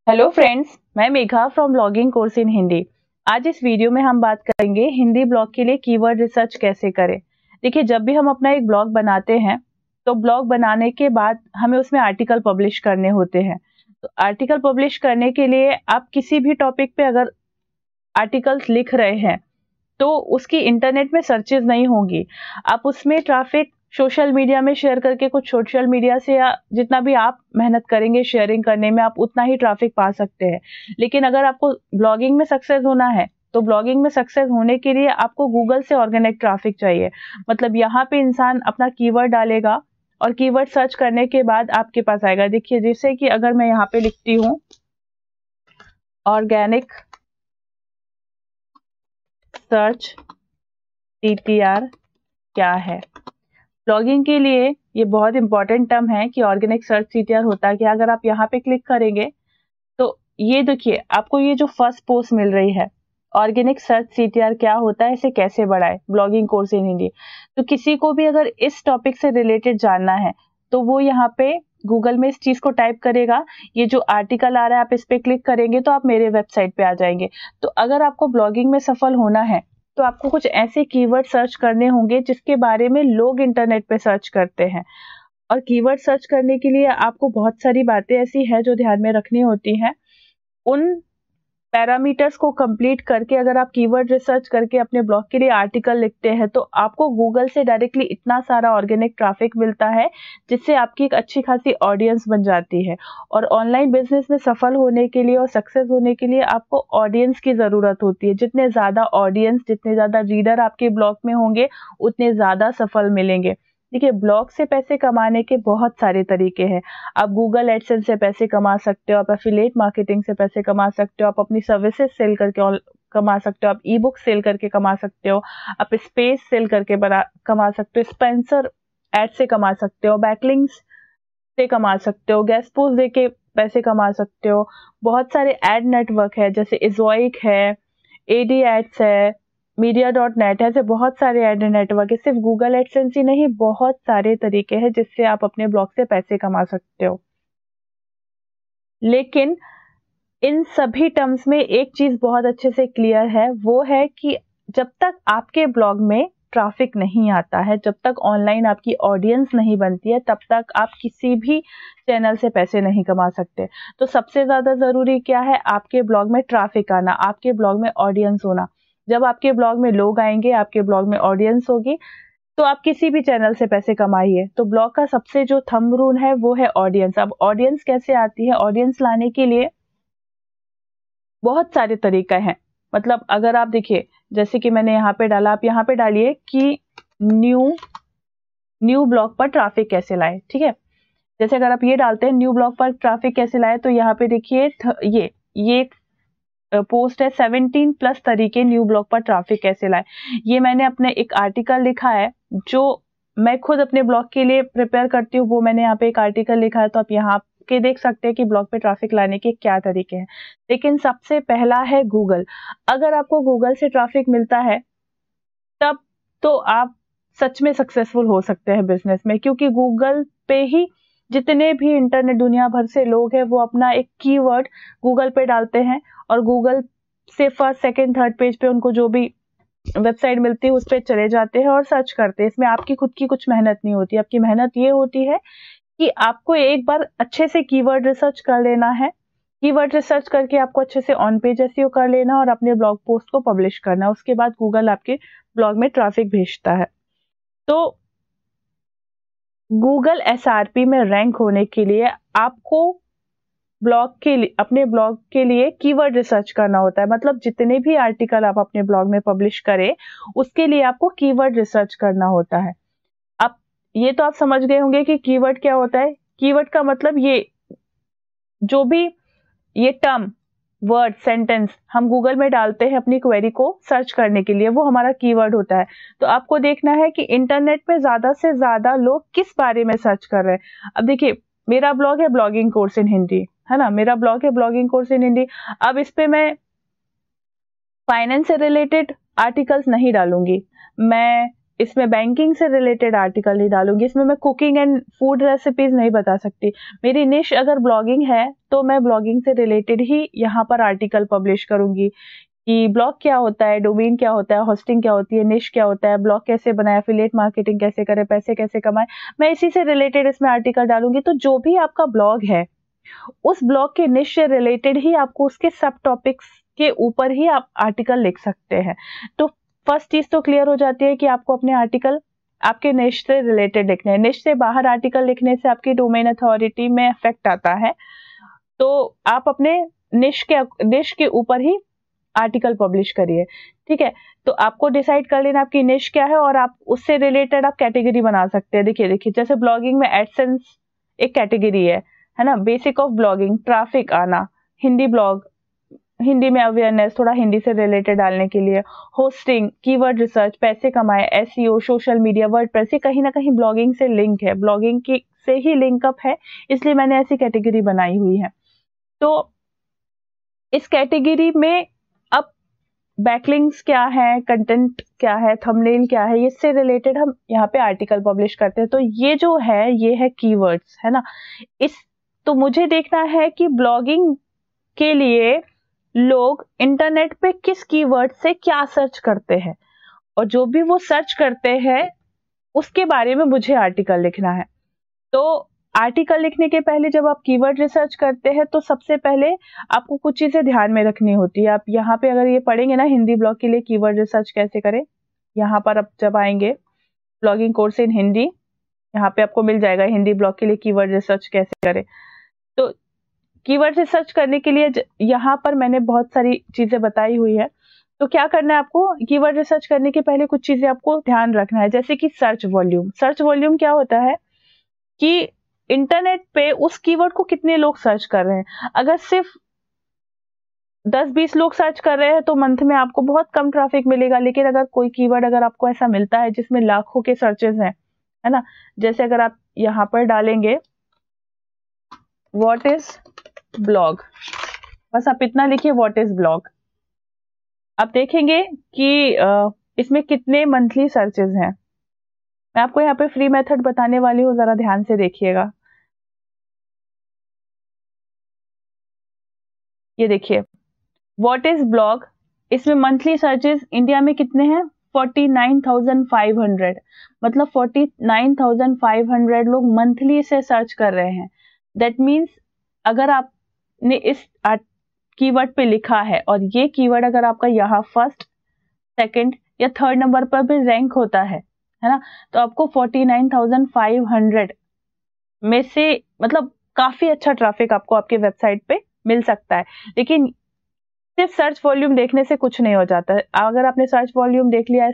Hello friends, मैं Megha from blogging course in Hindi. आज इस वीडियो में हम बात करेंगे हिंदी ब्लॉग के लिए कीवर्ड रिसर्च कैसे करें। देखिए, जब भी हम अपना एक ब्लॉग बनाते हैं तो ब्लॉग बनाने के बाद हमें उसमें आर्टिकल पब्लिश करने होते हैं। तो आर्टिकल पब्लिश करने के लिए आप किसी भी टॉपिक पे अगर आर्टिकल्स लिख रहे हैं तो उसकी इंटरनेट में सर्चेज नहीं होंगी। आप उसमें ट्रैफिक सोशल मीडिया में शेयर करके, कुछ सोशल मीडिया से या जितना भी आप मेहनत करेंगे शेयरिंग करने में, आप उतना ही ट्रैफिक पा सकते हैं। लेकिन अगर आपको ब्लॉगिंग में सक्सेस होना है तो ब्लॉगिंग में सक्सेस होने के लिए आपको गूगल से ऑर्गेनिक ट्रैफिक चाहिए। मतलब यहाँ पे इंसान अपना कीवर्ड डालेगा और कीवर्ड सर्च करने के बाद आपके पास आएगा। देखिए, जैसे कि अगर मैं यहाँ पे लिखती हूँ ऑर्गेनिक सर्च टीटीआर क्या है। ब्लॉगिंग के लिए ये बहुत इंपॉर्टेंट टर्म है कि ऑर्गेनिक सर्च सीटीआर होता है। कि अगर आप यहाँ पे क्लिक करेंगे तो ये देखिए, आपको ये जो फर्स्ट पोस्ट मिल रही है, ऑर्गेनिक सर्च सीटीआर क्या होता है, इसे कैसे बढ़ाए, ब्लॉगिंग कोर्स इन हिंदी। तो किसी को भी अगर इस टॉपिक से रिलेटेड जानना है तो वो यहाँ पे गूगल में इस चीज को टाइप करेगा। ये जो आर्टिकल आ रहा है आप इस पे क्लिक करेंगे तो आप मेरे वेबसाइट पे आ जाएंगे। तो अगर आपको ब्लॉगिंग में सफल होना है तो आपको कुछ ऐसे कीवर्ड सर्च करने होंगे जिसके बारे में लोग इंटरनेट पे सर्च करते हैं। और कीवर्ड सर्च करने के लिए आपको बहुत सारी बातें ऐसी हैं जो ध्यान में रखनी होती हैं। उन पैरामीटर्स को कंप्लीट करके अगर आप कीवर्ड रिसर्च करके अपने ब्लॉग के लिए आर्टिकल लिखते हैं तो आपको गूगल से डायरेक्टली इतना सारा ऑर्गेनिक ट्रैफिक मिलता है जिससे आपकी एक अच्छी खासी ऑडियंस बन जाती है। और ऑनलाइन बिजनेस में सफल होने के लिए और सक्सेस होने के लिए आपको ऑडियंस की जरूरत होती है। जितने ज्यादा ऑडियंस, जितने ज्यादा रीडर आपके ब्लॉग में होंगे उतने ज्यादा सफल मिलेंगे। देखिए, ब्लॉग से पैसे कमाने के बहुत सारे तरीके हैं। आप गूगल एडसेंस से पैसे कमा सकते हो, आप एफिलिएट मार्केटिंग से पैसे कमा सकते हो, आप अपनी सर्विसेज सेल करके कमा सकते हो, आप ई बुक सेल करके कमा सकते हो, आप स्पेस सेल करके कमा सकते हो, स्पॉन्सर एड से कमा सकते हो, बैकलिंक्स से कमा सकते हो, गेस्ट पोस्ट दे के पैसे कमा सकते हो। बहुत सारे एड नेटवर्क है जैसे इजोइक है, एडी एड्स है, मीडिया.नेट, ऐसे बहुत सारे एड नेटवर्क है। सिर्फ गूगल एडसेंस ही नहीं, बहुत सारे तरीके हैं जिससे आप अपने ब्लॉग से पैसे कमा सकते हो। लेकिन इन सभी टर्म्स में एक चीज बहुत अच्छे से क्लियर है, वो है कि जब तक आपके ब्लॉग में ट्रैफिक नहीं आता है, जब तक ऑनलाइन आपकी ऑडियंस नहीं बनती है, तब तक आप किसी भी चैनल से पैसे नहीं कमा सकते। तो सबसे ज्यादा जरूरी क्या है, आपके ब्लॉग में ट्रैफिक आना, आपके ब्लॉग में ऑडियंस होना। जब आपके ब्लॉग में लोग आएंगे, आपके ब्लॉग में ऑडियंस होगी, तो आप किसी भी चैनल से पैसे कमाइए। तो ब्लॉग का सबसे जो थंब रूल है वो है ऑडियंस। अब ऑडियंस कैसे आती है, ऑडियंस लाने के लिए बहुत सारे तरीके हैं। मतलब अगर आप देखिए, जैसे कि मैंने यहाँ पे डाला, आप यहाँ पे डालिए कि न्यू ब्लॉग पर ट्रैफिक कैसे लाए। ठीक है, जैसे अगर आप ये डालते हैं न्यू ब्लॉग पर ट्रैफिक कैसे लाए, तो यहाँ पे देखिए ये पोस्ट है 17+ तरीके न्यू ब्लॉग पर ट्रैफिक कैसे लाए। ये मैंने अपने एक आर्टिकल लिखा है जो मैं खुद अपने ब्लॉग के लिए प्रिपेयर करती हूँ, वो मैंने यहाँ पे एक आर्टिकल लिखा है। तो आप यहाँ के देख सकते हैं कि ब्लॉग पे ट्रैफिक लाने के क्या तरीके हैं। लेकिन सबसे पहला है गूगल। अगर आपको गूगल से ट्रैफिक मिलता है तब तो आप सच में सक्सेसफुल हो सकते हैं बिजनेस में, क्योंकि गूगल पे ही जितने भी इंटरनेट दुनिया भर से लोग हैं वो अपना एक कीवर्ड गूगल पे डालते हैं और गूगल से फर्स्ट, सेकंड, थर्ड पेज पे उनको जो भी वेबसाइट मिलती है उस पर चले जाते हैं और सर्च करते हैं। इसमें आपकी खुद की कुछ मेहनत नहीं होती। आपकी मेहनत ये होती है कि आपको एक बार अच्छे से कीवर्ड रिसर्च कर लेना है। कीवर्ड रिसर्च करके आपको अच्छे से ऑन पेज एसईओ कर लेना और अपने ब्लॉग पोस्ट को पब्लिश करना। उसके बाद गूगल आपके ब्लॉग में ट्रैफिक भेजता है। तो गूगल एसआरपी में रैंक होने के लिए आपको अपने ब्लॉग के लिए कीवर्ड रिसर्च करना होता है। मतलब जितने भी आर्टिकल आप अपने ब्लॉग में पब्लिश करें उसके लिए आपको कीवर्ड रिसर्च करना होता है। अब ये तो आप समझ गए होंगे कि कीवर्ड क्या होता है। कीवर्ड का मतलब ये जो भी ये टर्म, वर्ड, सेंटेंस हम गूगल में डालते हैं अपनी क्वेरी को सर्च करने के लिए, वो हमारा कीवर्ड होता है। तो आपको देखना है कि इंटरनेट पे ज्यादा से ज्यादा लोग किस बारे में सर्च कर रहे हैं। अब देखिए, मेरा ब्लॉग है ब्लॉगिंग कोर्स इन हिंदी, है ना, मेरा ब्लॉग है ब्लॉगिंग कोर्स इन हिंदी। अब इस पे मैं फाइनेंस से रिलेटेड आर्टिकल्स नहीं डालूंगी, मैं इसमें बैंकिंग से रिलेटेड आर्टिकल नहीं डालूंगी, इसमें मैं कुकिंग एंड फूड रेसिपीज नहीं बता सकती। मेरी निश अगर ब्लॉगिंग है तो मैं ब्लॉगिंग से रिलेटेड ही यहाँ पर आर्टिकल पब्लिश करूंगी कि ब्लॉग क्या होता है, डोमेन क्या होता है, होस्टिंग क्या होती है, निश क्या होता है, ब्लॉग कैसे बनाए, एफिलिएट मार्केटिंग कैसे करें, पैसे कैसे कमाएं, मैं इसी से रिलेटेड इसमें आर्टिकल डालूंगी। तो जो भी आपका ब्लॉग है उस ब्लॉग के निश से रिलेटेड ही आपको उसके सब टॉपिक्स के ऊपर ही आप आर्टिकल लिख सकते हैं। तो फर्स्ट चीज तो क्लियर हो जाती है कि आपको अपने आर्टिकल आपके निश से रिलेटेड लिखने हैं। निश से बाहर आर्टिकल लिखने से आपकी डोमेन अथॉरिटी में इफेक्ट आता है, तो आप अपने निश के ऊपर ही आर्टिकल पब्लिश करिए। ठीक है, तो आपको डिसाइड कर लेना आपकी निश क्या है और आप उससे रिलेटेड आप कैटेगरी बना सकते हैं। देखिए जैसे ब्लॉगिंग में एडसेंस एक कैटेगरी है ना, बेसिक ऑफ ब्लॉगिंग, ट्रैफिक आना, हिंदी ब्लॉग, हिंदी में अवेयरनेस, थोड़ा हिंदी से रिलेटेड डालने के लिए, होस्टिंग, कीवर्ड रिसर्च, पैसे कमाए, एसईओ, सोशल मीडिया, वर्डप्रेस, ये कहीं ना कहीं ब्लॉगिंग से लिंक है, ब्लॉगिंग की से ही लिंक अप है, इसलिए मैंने ऐसी कैटेगरी बनाई हुई है। तो इस कैटेगरी में अब बैकलिंक्स क्या है, कंटेंट क्या है, थंबनेल क्या है, इससे रिलेटेड हम यहाँ पे आर्टिकल पब्लिश करते हैं। तो ये जो है ये है कीवर्ड्स, है ना। तो मुझे देखना है कि ब्लॉगिंग के लिए लोग इंटरनेट पे किस कीवर्ड से क्या सर्च करते हैं, और जो भी वो सर्च करते हैं उसके बारे में मुझे आर्टिकल लिखना है। तो आर्टिकल लिखने के पहले जब आप कीवर्ड रिसर्च करते हैं तो सबसे पहले आपको कुछ चीजें ध्यान में रखनी होती है। आप यहाँ पे अगर ये पढ़ेंगे ना, हिंदी ब्लॉग के लिए कीवर्ड रिसर्च कैसे करें, यहाँ पर आप जब आएंगे ब्लॉगिंग कोर्स इन हिंदी, यहाँ पे आपको मिल जाएगा हिंदी ब्लॉग के लिए कीवर्ड रिसर्च कैसे करें। तो कीवर्ड रिसर्च करने के लिए यहाँ पर मैंने बहुत सारी चीजें बताई हुई है। तो क्या करना है आपको, कीवर्ड रिसर्च करने के पहले कुछ चीजें आपको ध्यान रखना है, जैसे कि सर्च वॉल्यूम। सर्च वॉल्यूम क्या होता है कि इंटरनेट पे उस कीवर्ड को कितने लोग सर्च कर रहे हैं। अगर सिर्फ 10-20 लोग सर्च कर रहे हैं तो मंथ में आपको बहुत कम ट्रैफिक मिलेगा। लेकिन अगर कोई कीवर्ड अगर आपको ऐसा मिलता है जिसमें लाखों के सर्चेस हैं, है ना, जैसे अगर आप यहाँ पर डालेंगे व्हाट इज ब्लॉग, बस आप इतना लिखिए व्हाट इज ब्लॉग, आप देखेंगे कि इसमें कितने मंथली सर्चेस हैं। मैं आपको यहाँ पे फ्री मेथड बताने वाली हूँ, जरा ध्यान से देखिएगा। ये देखिए व्हाट इज ब्लॉग, इसमें मंथली सर्चेस इंडिया में कितने हैं, 49,500, मतलब 49,500 लोग मंथली इसे सर्च कर रहे हैं। दैट मीन्स अगर आपने इस कीवर्ड पे लिखा है और ये कीवर्ड अगर आपका यहाँ फर्स्ट, सेकंड या थर्ड नंबर पर भी रैंक होता है ना, तो आपको 49,500 में से मतलब काफी अच्छा ट्रैफिक आपको आपके वेबसाइट पे मिल सकता है। लेकिन सिर्फ सर्च वॉल्यूम देखने से कुछ नहीं हो जाता है। अगर आपने सर्च वॉल्यूम देख लिया,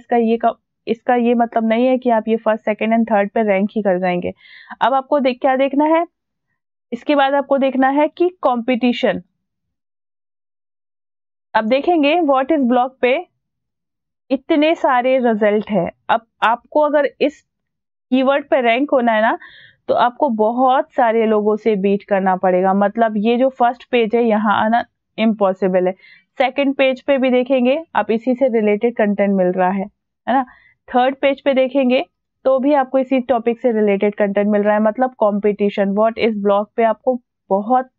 इसका ये मतलब नहीं है कि आप ये फर्स्ट, सेकंड एंड थर्ड पे रैंक ही कर जाएंगे। अब आपको क्या देखना है, इसके बाद आपको देखना है कि कंपटीशन। अब देखेंगे व्हाट इज ब्लॉग पे इतने सारे रिजल्ट है। अब आपको अगर इस कीवर्ड पे रैंक होना है ना, तो आपको बहुत सारे लोगों से बीट करना पड़ेगा। मतलब ये जो फर्स्ट पेज है यहाँ आना इम्पॉसिबल है। सेकंड पेज पे भी देखेंगे आप इसी से रिलेटेड कंटेंट मिल रहा है ना। थर्ड पेज पे देखेंगे तो भी आपको इसी टॉपिक से रिलेटेड कंटेंट मिल रहा है। मतलब कंपटीशन, व्हाट इज ब्लॉग पे आपको बहुत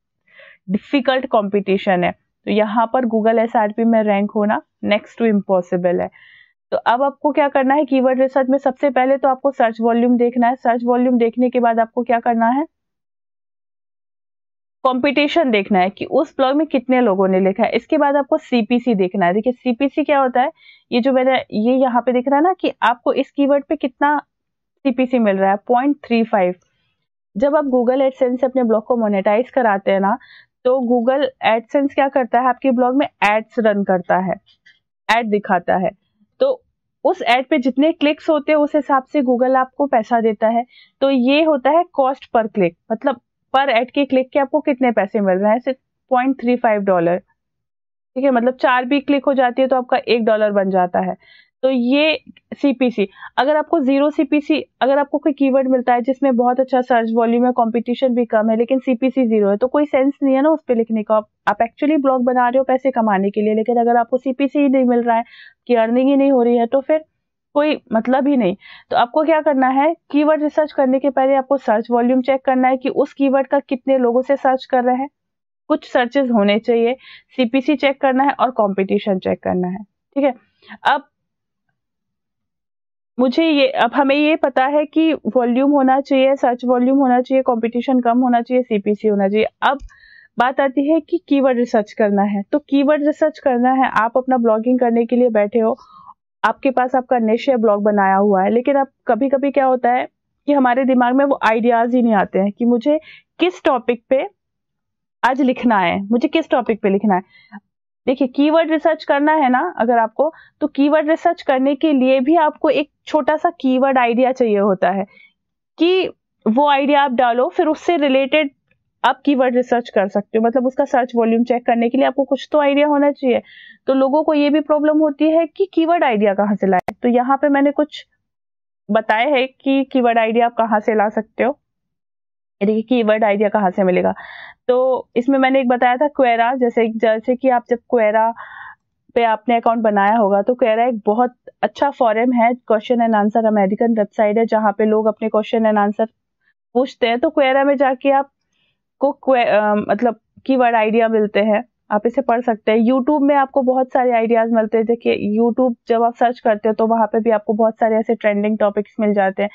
डिफिकल्ट कंपटीशन है। तो यहाँ पर गूगल एसआरपी में रैंक होना नेक्स्ट टू इम्पॉसिबल है। तो अब आपको क्या करना है, कीवर्ड रिसर्च में सबसे पहले तो आपको सर्च वॉल्यूम देखना है। सर्च वॉल्यूम देखने के बाद आपको क्या करना है, कंपटीशन देखना है कि उस ब्लॉग में कितने लोगों ने लिखा है। इसके बाद आपको सीपीसी देखना है। देखिए सीपीसी क्या होता है, ये जो मैंने ये यहाँ पे दिख रहा है ना कि आपको इस कीवर्ड पे कितना सीपीसी मिल रहा है, 0.35। जब आप गूगल एडसेंस से अपने ब्लॉग को मोनेटाइज कराते हैं ना, तो गूगल एडसेंस क्या करता है, आपके ब्लॉग में एड्स रन करता है, एड दिखाता है। तो उस एड पे जितने क्लिक्स होते हैं उस हिसाब से गूगल आपको पैसा देता है। तो ये होता है कॉस्ट पर क्लिक, मतलब पर एड के क्लिक के आपको कितने पैसे मिल रहे हैं, सिर्फ $0.35। ठीक है, मतलब 4 भी क्लिक हो जाती है तो आपका $1 बन जाता है। तो ये सीपीसी। अगर आपको जीरो सीपीसी, अगर आपको कोई कीवर्ड मिलता है जिसमें बहुत अच्छा सर्च वॉल्यूम है, कंपटीशन भी कम है, लेकिन सीपीसी 0 है, तो कोई सेंस नहीं है ना उस पर लिखने का। आप एक्चुअली ब्लॉग बना रहे हो पैसे कमाने के लिए, लेकिन अगर आपको सीपीसी ही नहीं मिल रहा है, कि अर्निंग ही नहीं हो रही है, तो फिर कोई मतलब ही नहीं। तो आपको क्या करना है, कीवर्ड रिसर्च करने के पहले आपको सर्च वॉल्यूम चेक करना है कि उस कीवर्ड का कितने लोगों से सर्च कर रहे हैं, कुछ सर्चेस होने चाहिए, सीपीसी चेक करना है और कंपटीशन चेक करना है। ठीक है, अब हमें ये पता है कि वॉल्यूम होना चाहिए, सर्च वॉल्यूम होना चाहिए, कंपटीशन कम होना चाहिए, सीपीसी होना चाहिए। अब बात आती है कि कीवर्ड रिसर्च करना है। तो कीवर्ड रिसर्च करना है, आप अपना ब्लॉगिंग करने के लिए बैठे हो, आपके पास आपका निश ब्लॉग बनाया हुआ है, लेकिन अब कभी कभी क्या होता है कि हमारे दिमाग में वो आइडियाज ही नहीं आते हैं कि मुझे किस टॉपिक पे आज लिखना है, मुझे किस टॉपिक पे लिखना है। देखिए, कीवर्ड रिसर्च करना है ना अगर आपको, तो कीवर्ड रिसर्च करने के लिए भी आपको एक छोटा सा कीवर्ड आइडिया चाहिए होता है कि वो आइडिया आप डालो, फिर उससे रिलेटेड आप कीवर्ड रिसर्च कर सकते हो। मतलब उसका सर्च वॉल्यूम चेक करने के लिए आपको कुछ तो आइडिया होना चाहिए। तो लोगों को ये भी प्रॉब्लम होती है कि कीवर्ड आइडिया कहाँ से लाए। तो यहाँ पे मैंने कुछ बताया है कि कीवर्ड आइडिया आप कहाँ से ला सकते हो। देखिए, कीवर्ड आइडिया कहाँ से मिलेगा, तो इसमें मैंने एक बताया था क्वेरा। जैसे कि आप जब क्वेरा पे आपने अकाउंट बनाया होगा, तो क्वेरा एक बहुत अच्छा फॉरम है, question and answer, American website है जहाँ पे लोग अपने क्वेश्चन एंड आंसर पूछते हैं। तो क्वेरा में जाके आपको मतलब कीवर्ड आइडिया मिलते हैं, आप इसे पढ़ सकते हैं। यूट्यूब में आपको बहुत सारे आइडियाज मिलते हैं। देखिए, यूट्यूब जब आप सर्च करते हो तो वहां पे भी आपको बहुत सारे ऐसे ट्रेंडिंग टॉपिक्स मिल जाते हैं।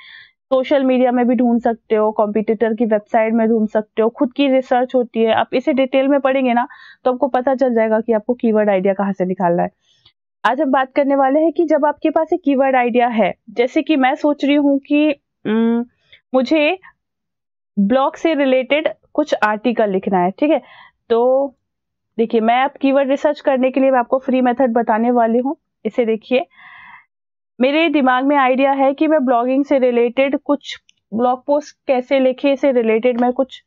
सोशल मीडिया में भी ढूंढ सकते हो, कॉम्पिटिटर की वेबसाइट में ढूंढ सकते हो, खुद की रिसर्च होती है। आप इसे डिटेल में पढ़ेंगे ना तो आपको पता चल जाएगा कि आपको कीवर्ड आइडिया कहाँ से निकालना है। आज हम बात करने वाले हैं कि जब आपके पास एक कीवर्ड आइडिया है, जैसे कि मैं सोच रही हूँ कि मुझे ब्लॉग से रिलेटेड कुछ आर्टिकल लिखना है। ठीक है, तो देखिए, मैं अब कीवर्ड रिसर्च करने के लिए मैं आपको फ्री मेथड बताने वाली हूँ। इसे देखिए, मेरे दिमाग में आइडिया है कि मैं ब्लॉगिंग से रिलेटेड कुछ ब्लॉग पोस्ट कैसे लिखे, से रिलेटेड मैं कुछ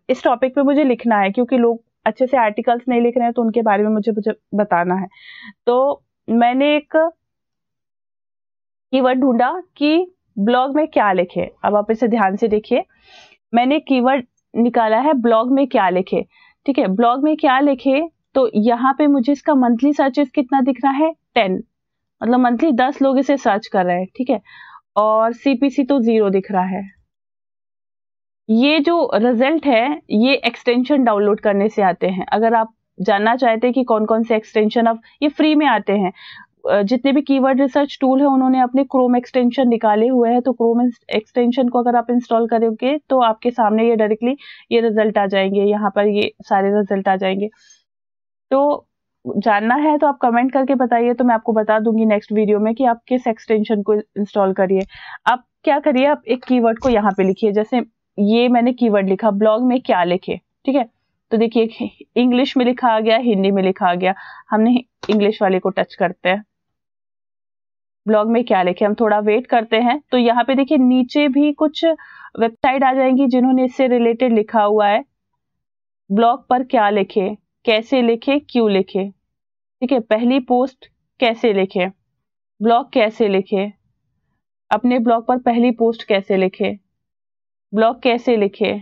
इस टॉपिक पे मुझे लिखना है, क्योंकि लोग अच्छे से आर्टिकल्स नहीं लिख रहे हैं तो उनके बारे में मुझे बताना है। तो मैंने एक कीवर्ड ढूंढा कि ब्लॉग में क्या लिखे। अब आप इसे ध्यान से देखिए, मैंने कीवर्ड निकाला है ब्लॉग में क्या लिखे। ठीक है, ब्लॉग में क्या लिखे, तो यहाँ पे मुझे इसका मंथली सर्चेस कितना दिख रहा है, 10, मतलब मंथली 10 लोग इसे सर्च कर रहे हैं। ठीक है, और सीपीसी तो 0 दिख रहा है। ये जो रिजल्ट है ये एक्सटेंशन डाउनलोड करने से आते हैं। अगर आप जानना चाहते हैं कि कौन कौन से एक्सटेंशन अब ये फ्री में आते हैं, जितने भी कीवर्ड रिसर्च टूल है उन्होंने अपने क्रोम एक्सटेंशन निकाले हुए हैं। तो क्रोम एक्सटेंशन को अगर आप इंस्टॉल करोगे तो आपके सामने ये डायरेक्टली ये रिजल्ट आ जाएंगे, यहाँ पर ये सारे रिजल्ट आ जाएंगे। तो जानना है तो आप कमेंट करके बताइए, तो मैं आपको बता दूंगी नेक्स्ट वीडियो में कि आप किस एक्सटेंशन को इंस्टॉल करिए। आप क्या करिए, आप एक कीवर्ड को यहाँ पे लिखिए। जैसे ये मैंने कीवर्ड लिखा ब्लॉग में क्या लिखे। ठीक है, तो देखिए, इंग्लिश में लिखा आ गया, हिंदी में लिखा आ गया। हमने इंग्लिश वाले को टच करते हैं। ब्लॉग में क्या लिखे, हम थोड़ा वेट करते हैं। तो यहाँ पे देखिए, नीचे भी कुछ वेबसाइट आ जाएंगी जिन्होंने इससे रिलेटेड लिखा हुआ है। ब्लॉग पर क्या लिखे, कैसे लिखे, क्यों लिखे। ठीक है, पहली पोस्ट कैसे लिखे, ब्लॉग कैसे लिखे, अपने ब्लॉग पर पहली पोस्ट कैसे लिखे, ब्लॉग कैसे लिखे,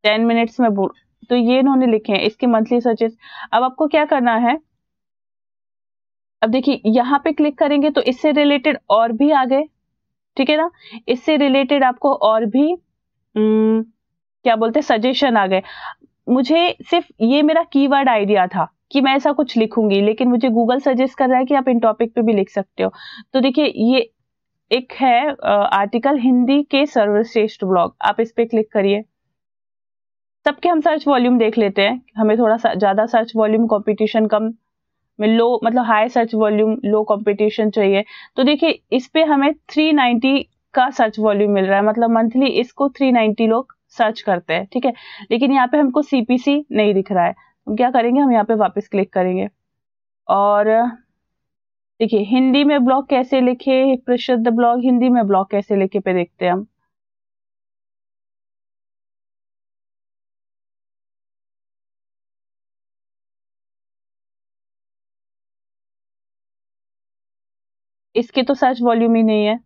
10 मिनट्स में तो ये इन्होंने लिखे हैं, इसके मंथली सर्चेस। अब आपको क्या करना है, अब देखिए यहाँ पे क्लिक करेंगे तो इससे रिलेटेड और भी आ गए। ठीक है ना, इससे रिलेटेड आपको और भी क्या बोलते हैं, सजेशन आ गए। मुझे सिर्फ ये मेरा कीवर्ड आइडिया था कि मैं ऐसा कुछ लिखूंगी, लेकिन मुझे गूगल सजेस्ट कर रहा है कि आप इन टॉपिक पे भी लिख सकते हो। तो देखिए, ये एक है आर्टिकल, हिंदी के सर्वश्रेष्ठ ब्लॉग, आप इस पे क्लिक करिए। सबके हम सर्च वॉल्यूम देख लेते हैं, हमें थोड़ा सा ज्यादा सर्च वॉल्यूम, कंपटीशन कम में लो, मतलब हाई सर्च वॉल्यूम, लो कंपटीशन चाहिए। तो देखिए, इस पे हमें 390 का सर्च वॉल्यूम मिल रहा है, मतलब मंथली इसको 390 लोग सर्च करते हैं। ठीक है, लेकिन यहाँ पे हमको सीपीसी नहीं दिख रहा है। हम क्या करेंगे, हम यहाँ पे वापस क्लिक करेंगे और देखिए, हिंदी में ब्लॉग कैसे लिखे, एक प्रसिद्ध ब्लॉग हिंदी में ब्लॉग कैसे लिखे पे देखते हैं हम। इसके तो सर्च वॉल्यूम ही नहीं है।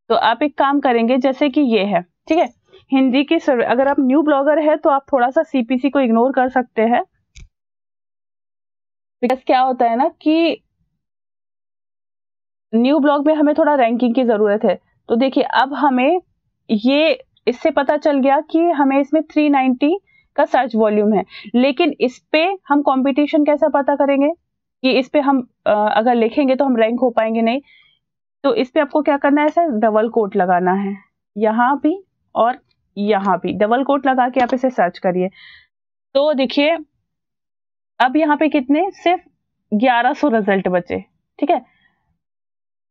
तो आप एक काम करेंगे, जैसे कि ये है, ठीक है, हिंदी की अगर आप न्यू ब्लॉगर है तो आप थोड़ा सा सीपीसी को इग्नोर कर सकते हैं। बिकॉज क्या होता है ना कि न्यू ब्लॉग में हमें थोड़ा रैंकिंग की जरूरत है। तो देखिए अब हमें ये इससे पता चल गया कि हमें इसमें 390 का सर्च वॉल्यूम है, लेकिन इस पे हम कंपटीशन कैसा पता करेंगे कि इस पे हम अगर लिखेंगे तो हम रैंक हो पाएंगे नहीं। तो इस पे आपको क्या करना है, सर डबल कोट लगाना है, यहाँ भी और यहाँ भी डबल कोट लगा के आप इसे सर्च करिए। तो देखिए अब यहाँ पे कितने, सिर्फ 1100 रिजल्ट बचे। ठीक है,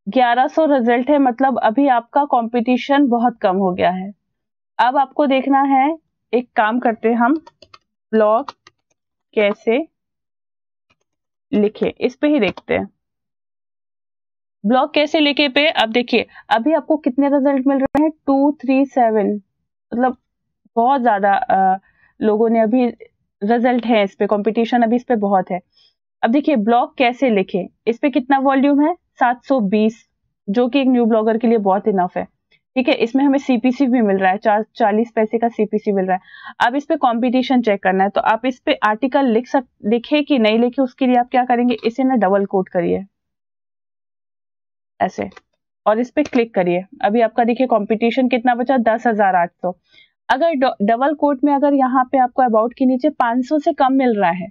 1100 रिजल्ट है, मतलब अभी आपका कंपटीशन बहुत कम हो गया है। अब आपको देखना है, एक काम करते हैं हम, ब्लॉग कैसे लिखे, इस पे ही देखते हैं। ब्लॉग कैसे लिखे पे अब देखिए अभी आपको कितने रिजल्ट मिल रहे हैं, 237, मतलब बहुत ज्यादा लोगों ने अभी रिजल्ट है इस पे, कंपटीशन अभी इस पे बहुत है। अब देखिए ब्लॉग कैसे लिखे, इस पे कितना वॉल्यूम है, 720, जो कि एक न्यू ब्लॉगर के लिए बहुत इनफ है। ठीक है, इसमें हमें सीपीसी भी मिल रहा है, 40 पैसे का सीपीसी मिल रहा है। अब इस पे कंपटीशन चेक करना है, तो आप इस पे आर्टिकल लिखे कि नहीं लिखे, उसके लिए आप क्या करेंगे, इसे ना डबल कोट करिए ऐसे, और इस पे क्लिक करिए। अभी आपका देखिए कंपटीशन कितना बचा, 10,800। अगर डबल कोट में अगर यहाँ पे आपको अबाउट के नीचे 500 से कम मिल रहा है,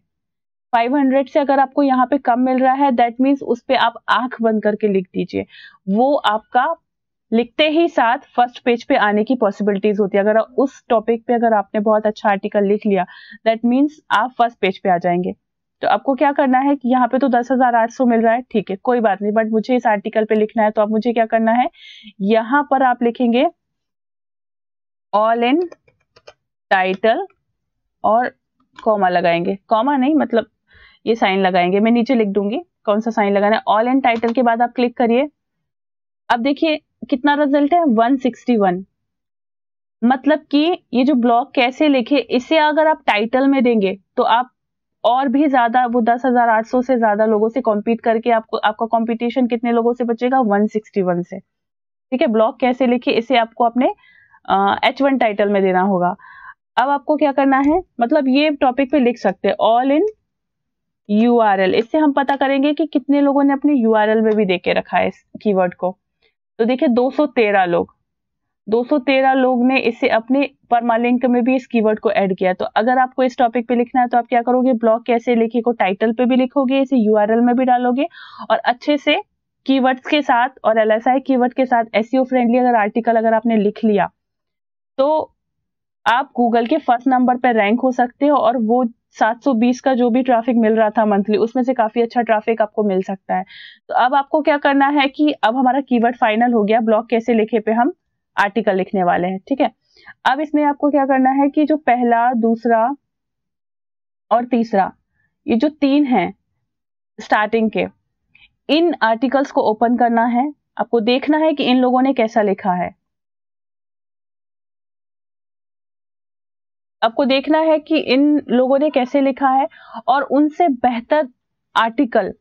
500 से अगर आपको यहाँ पे कम मिल रहा है, दैट मीन्स उस पे आप आंख बंद करके लिख दीजिए, वो आपका लिखते ही साथ फर्स्ट पेज पे आने की पॉसिबिलिटीज होती है। अगर उस टॉपिक पे अगर आपने बहुत अच्छा आर्टिकल लिख लिया, दैट मीन्स आप फर्स्ट पेज पे आ जाएंगे। तो आपको क्या करना है कि यहाँ पे तो 10,800 मिल रहा है, ठीक है कोई बात नहीं, बट मुझे इस आर्टिकल पे लिखना है, तो अब मुझे क्या करना है, यहाँ पर आप लिखेंगे ऑल इन टाइटल और कॉमा लगाएंगे, कॉमा नहीं मतलब ये साइन लगाएंगे, मैं नीचे लिख दूंगी कौन सा साइन लगाना है। ऑल इन टाइटल के बाद आप क्लिक करिए। अब देखिए कितना रिजल्ट है, 161। मतलब कि ये जो ब्लॉग कैसे लिखे, इसे अगर आप टाइटल में देंगे तो आप और भी ज्यादा, वो 10,800 से ज्यादा लोगों से कॉम्पीट करके आपका कंपटीशन कितने लोगों से बचेगा, 161 से। ठीक है, ब्लॉग कैसे लिखे इसे आपको अपने H1 टाइटल में देना होगा। अब आपको क्या करना है, मतलब ये टॉपिक पे लिख सकते हैं ऑल इन URL, इससे हम पता करेंगे कि कितने लोगों ने अपने URL में भी देके रखा है इस कीवर्ड को। तो देखिए 213 लोग ने इसे अपने परमालिंक में भी इस कीवर्ड को ऐड किया। तो अगर आपको इस टॉपिक पे लिखना है तो आप क्या करोगे, ब्लॉग कैसे लिखे को टाइटल पे भी लिखोगे, इसे URL में भी डालोगे, और अच्छे से कीवर्ड्स के साथ और LSI कीवर्ड के साथ SEO फ्रेंडली अगर आर्टिकल अगर आपने लिख लिया, तो आप गूगल के फर्स्ट नंबर पर रैंक हो सकते हो, और वो 720 का जो भी ट्रैफिक मिल रहा था मंथली, उसमें से काफी अच्छा ट्रैफिक आपको मिल सकता है। तो अब आपको क्या करना है कि अब हमारा कीवर्ड फाइनल हो गया, ब्लॉग कैसे लिखे पे हम आर्टिकल लिखने वाले हैं। ठीक है, अब इसमें आपको क्या करना है कि जो पहला, दूसरा और तीसरा, ये जो 3 हैं स्टार्टिंग के, इन आर्टिकल्स को ओपन करना है। आपको देखना है कि इन लोगों ने कैसा लिखा है, आपको देखना है कि इन लोगों ने कैसे लिखा है, और उनसे बेहतर आर्टिकल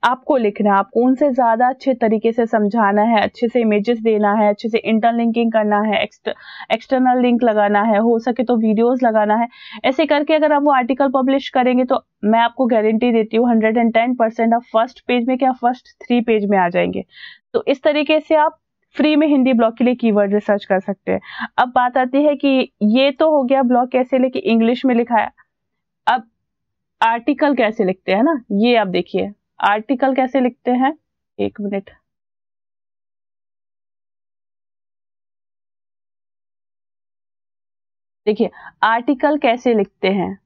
आपको लिखना है। आपको उनसे ज्यादा अच्छे तरीके से समझाना है, अच्छे से इमेजेस देना है, अच्छे से इंटरलिंकिंग करना है, एक्सटर्नल लिंक लगाना है, हो सके तो वीडियोस लगाना है। ऐसे करके अगर आप वो आर्टिकल पब्लिश करेंगे तो मैं आपको गारंटी देती हूँ 110% आप फर्स्ट पेज में क्या फर्स्ट 3 पेज में आ जाएंगे। तो इस तरीके से आप फ्री में हिंदी ब्लॉग के लिए कीवर्ड रिसर्च कर सकते हैं। अब बात आती है कि ये तो हो गया ब्लॉग कैसे लिखे, इंग्लिश में लिखा है। अब आर्टिकल कैसे लिखते हैं ना, ये आप देखिए आर्टिकल कैसे लिखते हैं, 1 मिनट। देखिए आर्टिकल कैसे लिखते हैं,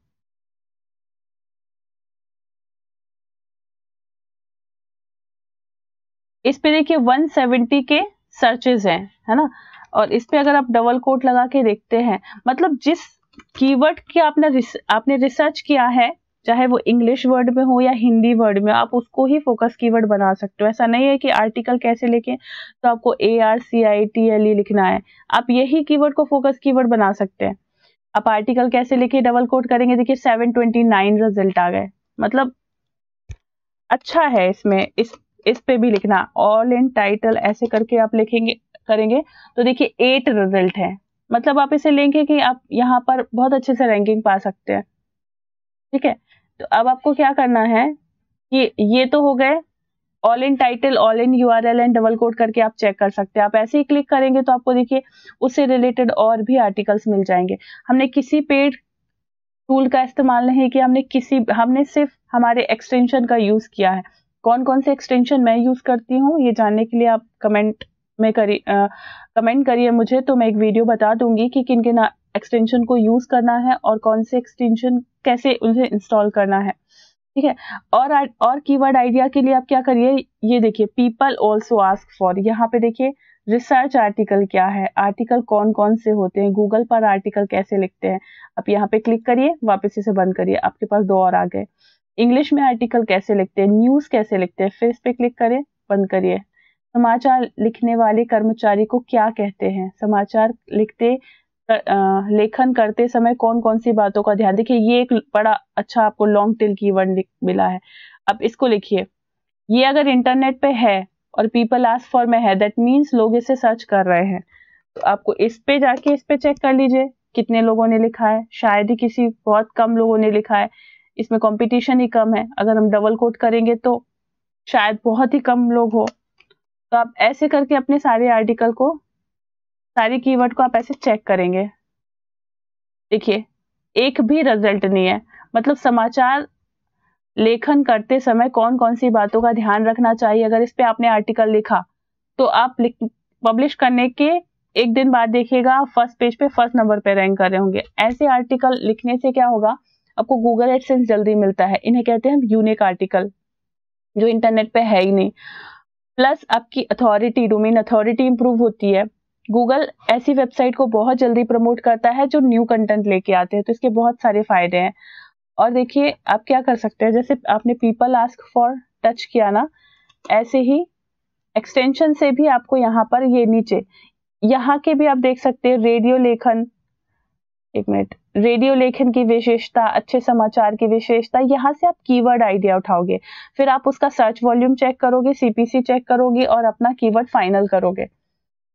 इस पे देखिए 170 के सर्चेज हैं, है ना, और इस पे अगर आप डबल कोट लगा के देखते हैं, मतलब जिस कीवर्ड की आपने रिसर्च किया है, चाहे वो इंग्लिश वर्ड में हो या हिंदी वर्ड में, आप उसको ही फोकस कीवर्ड बना सकते हो। ऐसा नहीं है कि आर्टिकल कैसे लिखें तो आपको ARCITLE लिखना है, आप यही कीवर्ड को फोकस कीवर्ड बना सकते हैं। आप आर्टिकल कैसे लिखे डबल कोट करेंगे, देखिए 729 रिजल्ट आ गए, मतलब अच्छा है। इसमें इस पे भी लिखना ऑल इन टाइटल ऐसे करके आप लिखेंगे करेंगे तो देखिए 8 रिजल्ट है, मतलब आप इसे लेंगे कि आप यहाँ पर बहुत अच्छे से रैंकिंग पा सकते हैं। ठीक है, तो अब आपको क्या करना है कि ये तो हो गए all in title, all in URL and double quote करके आप चेक कर सकते हैं। आप ऐसे ही क्लिक करेंगे तो आपको देखिए उससे रिलेटेड और भी आर्टिकल्स मिल जाएंगे। हमने किसी पेड टूल का इस्तेमाल नहीं किया, हमने सिर्फ हमारे एक्सटेंशन का यूज किया है। कौन कौन से एक्सटेंशन मैं यूज करती हूँ ये जानने के लिए आप कमेंट करिए मुझे, तो मैं एक वीडियो बता दूंगी कि किन किन एक्सटेंशन को यूज करना है और कौन से एक्सटेंशन कैसे उसे इंस्टॉल करना है, ठीक है। और कीवर्ड आइडिया के लिए आप क्या करिए, ये देखिए पीपल ऑल्सो आस्क फॉर, यहाँ पे देखिए रिसर्च आर्टिकल क्या है, आर्टिकल कौन कौन से होते हैं, गूगल पर आर्टिकल कैसे लिखते हैं। आप यहाँ पे क्लिक करिए, वापस इसे बंद करिए, आपके पास 2 और आ गए। इंग्लिश में आर्टिकल कैसे लिखते हैं, न्यूज कैसे लिखते हैं, फिर इस पे क्लिक करिए, बंद करिए। समाचार लिखने वाले कर्मचारी को क्या कहते हैं, समाचार लेखन करते समय कौन कौन सी बातों का ध्यान, देखिए ये एक बड़ा अच्छा आपको लॉन्ग टेल कीवर्ड मिला है। अब इसको लिखिए, ये अगर इंटरनेट पे है और पीपल आस्क फॉर में है, दैट मीन्स लोग इसे सर्च कर रहे हैं। तो आपको इस पे जाके इस पे चेक कर लीजिए कितने लोगों ने लिखा है, शायद ही किसी बहुत कम लोगों ने लिखा है, इसमें कंपटीशन ही कम है। अगर हम डबल कोट करेंगे तो शायद बहुत ही कम लोग हो। तो आप ऐसे करके अपने सारे आर्टिकल को, सारे कीवर्ड को आप ऐसे चेक करेंगे। देखिए एक भी रिजल्ट नहीं है, मतलब समाचार लेखन करते समय कौन कौन सी बातों का ध्यान रखना चाहिए। अगर इस पे आपने आर्टिकल लिखा तो आप पब्लिश करने के 1 दिन बाद देखिएगा फर्स्ट पेज पे फर्स्ट नंबर पे रैंक कर रहे होंगे। ऐसे आर्टिकल लिखने से क्या होगा, आपको गूगल एडसेंस जल्दी मिलता है। इन्हें कहते हैं हम यूनिक आर्टिकल, जो इंटरनेट पे है ही नहीं। प्लस आपकी अथॉरिटी, डोमेन अथॉरिटी इंप्रूव होती है। गूगल ऐसी वेबसाइट को बहुत जल्दी प्रमोट करता है जो न्यू कंटेंट लेके आते हैं, तो इसके बहुत सारे फायदे हैं। और देखिए आप क्या कर सकते हैं, जैसे आपने पीपल आस्क फॉर टच किया ना, ऐसे ही एक्सटेंशन से भी आपको यहाँ पर ये नीचे यहाँ के भी आप देख सकते हैं रेडियो लेखन, एक मिनट, रेडियो लेखन की विशेषता, अच्छे समाचार की विशेषता, यहाँ से आप कीवर्ड आइडिया उठाओगे, फिर आप उसका सर्च वॉल्यूम चेक करोगे, सीपीसी चेक करोगे और अपना कीवर्ड फाइनल करोगे।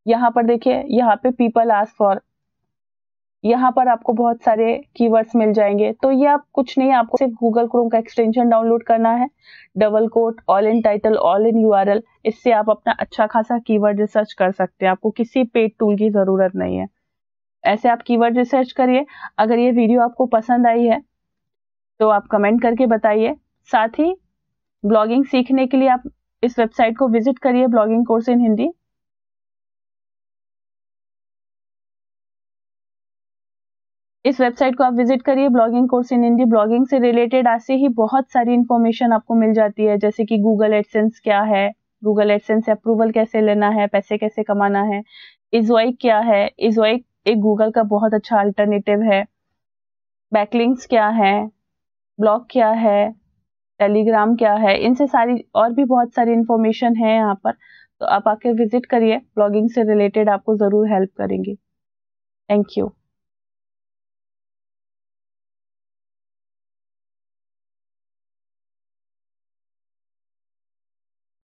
यहाँ पर देखिए, यहाँ पे पीपल आस्क फॉर, यहाँ पर आपको बहुत सारे कीवर्ड्स मिल जाएंगे। तो ये आप कुछ नहीं, आपको सिर्फ गूगल क्रोम का एक्सटेंशन डाउनलोड करना है, double quote, all in title, all in URL, इससे आप अपना अच्छा खासा कीवर्ड रिसर्च कर सकते हैं। आपको किसी पेड टूल की जरूरत नहीं है। ऐसे आप कीवर्ड रिसर्च करिए। अगर ये वीडियो आपको पसंद आई है तो आप कमेंट करके बताइए। साथ ही ब्लॉगिंग सीखने के लिए आप इस वेबसाइट को विजिट करिए, ब्लॉगिंग कोर्स इन हिंदी। इस वेबसाइट को आप विजिट करिए, blogging course in Hindi. Blogging से रिलेटेड ऐसे ही बहुत सारी इंफॉर्मेशन आपको मिल जाती है, जैसे कि गूगल एडसेंस क्या है, गूगल एडसेंस से अप्रूवल कैसे लेना है, पैसे कैसे कमाना है, इज़ोइक क्या है, इज़ोइक एक गूगल का बहुत अच्छा अल्टरनेटिव है, बैकलिंक्स क्या है, ब्लॉग क्या है, टेलीग्राम क्या है, इनसे सारी और भी बहुत सारी इंफॉर्मेशन है यहाँ पर। तो आप आके विजिट करिए, ब्लॉगिंग से रिलेटेड आपको जरूर हेल्प करेंगी। Thank you.